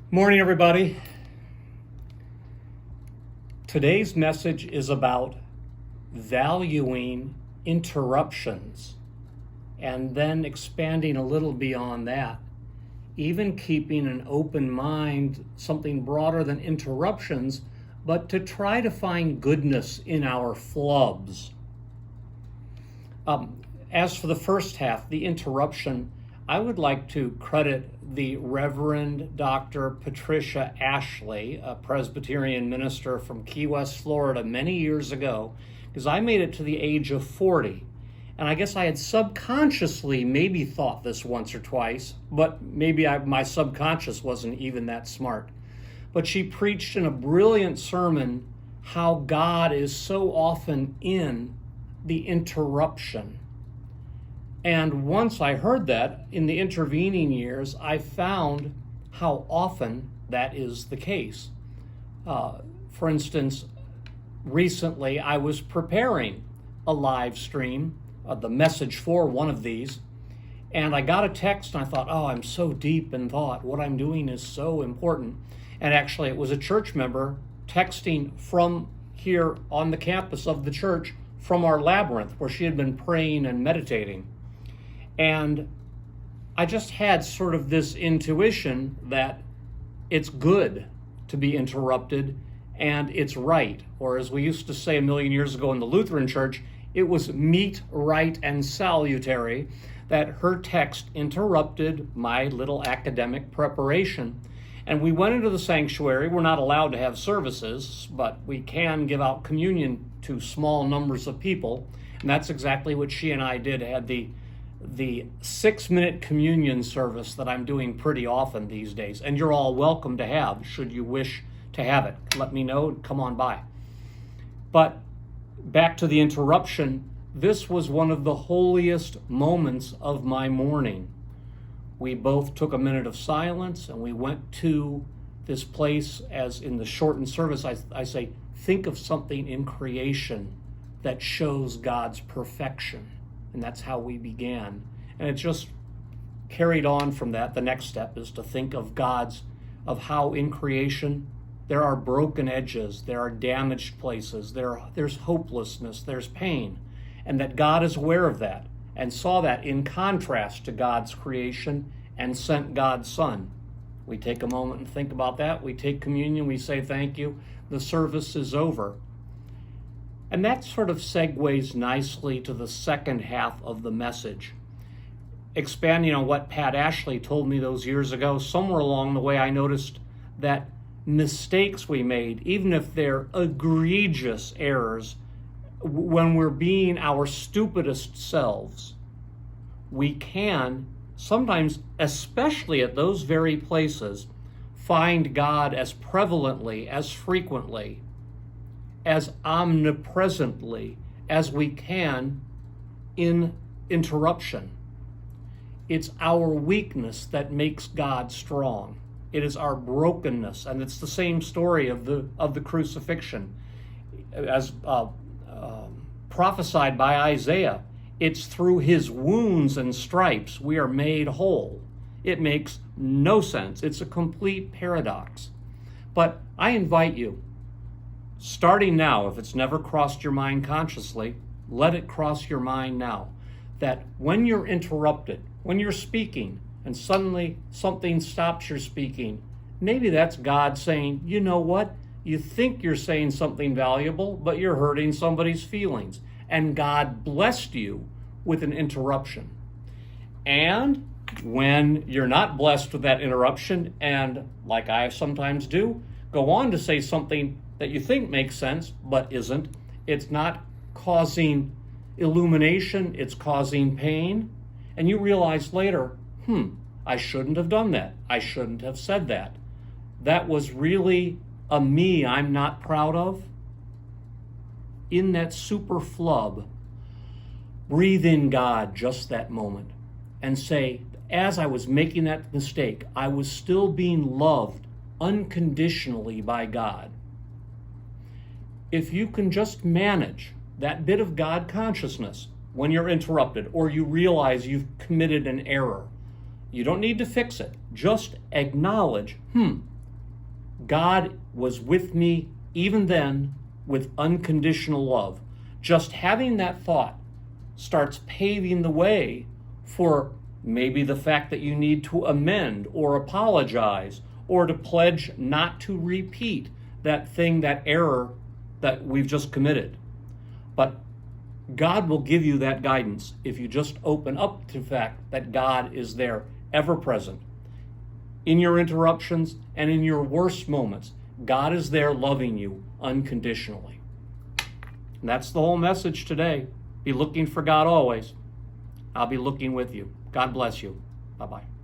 Morning, everybody. Today's message is about valuing interruptions and then expanding a little beyond that, even keeping an open mind, something broader than interruptions, but to try to find goodness in our flubs. As for the first half, the interruption, I would like to credit the Reverend Dr. Patricia Ashley, a Presbyterian minister from Key West, Florida, many years ago, because I made it to the age of 40. And I guess I had subconsciously maybe thought this once or twice, but maybe my subconscious wasn't even that smart. But she preached in a brilliant sermon how God is so often in the interruption. And once I heard that, in the intervening years, I found how often that is the case. For instance, recently I was preparing a live stream, the message for one of these, and I got a text and I thought, oh, I'm so deep in thought. What I'm doing is so important. And actually, it was a church member texting from here on the campus of the church from our labyrinth where she had been praying and meditating. And I just had sort of this intuition that it's good to be interrupted and it's right. Or as we used to say a million years ago in the Lutheran Church, it was meet, right, and salutary that her text interrupted my little academic preparation. And we went into the sanctuary. We're not allowed to have services, but we can give out communion to small numbers of people. And that's exactly what she and I did. Had the 6-minute communion service that I'm doing pretty often these days. And you're all welcome to have, should you wish to have it. Let me know, come on by. But back to the interruption, this was one of the holiest moments of my morning. We both took a minute of silence and we went to this place, as in the shortened service, I say, think of something in creation that shows God's perfection. And that's how we began. And it just carried on from that. The next step is to think of of how in creation there are broken edges, there are damaged places, there's hopelessness, there's pain. And that God is aware of that and saw that in contrast to God's creation and sent God's Son. We take a moment and think about that. We take communion, we say thank you. The service is over. And that sort of segues nicely to the second half of the message. Expanding on what Pat Ashley told me those years ago, somewhere along the way I noticed that mistakes we made, even if they're egregious errors, when we're being our stupidest selves, we can sometimes, especially at those very places, find God as prevalently, as frequently, as omnipresently as we can in interruption. It's our weakness that makes God strong. It is our brokenness, and it's the same story of the crucifixion. As prophesied by Isaiah, it's through his wounds and stripes we are made whole. It makes no sense. It's a complete paradox. But I invite you, starting now, if it's never crossed your mind consciously, let it cross your mind now, that when you're interrupted, when you're speaking, and suddenly something stops your speaking, maybe that's God saying, you know what? You think you're saying something valuable, but you're hurting somebody's feelings. And God blessed you with an interruption. And when you're not blessed with that interruption, and like I sometimes do, go on to say something that you think makes sense, but isn't. It's not causing illumination, it's causing pain. And you realize later, I shouldn't have done that. I shouldn't have said that. That was really a me I'm not proud of. In that super flub, breathe in God just that moment and say, as I was making that mistake, I was still being loved unconditionally by God. If you can just manage that bit of God consciousness when you're interrupted or you realize you've committed an error, you don't need to fix it. Just acknowledge, God was with me even then with unconditional love. Just having that thought starts paving the way for maybe the fact that you need to amend or apologize or to pledge not to repeat that thing, that error that we've just committed. But God will give you that guidance if you just open up to the fact that God is there, ever present. In your interruptions and in your worst moments, God is there loving you unconditionally. And that's the whole message today. Be looking for God always. I'll be looking with you. God bless you. Bye-bye.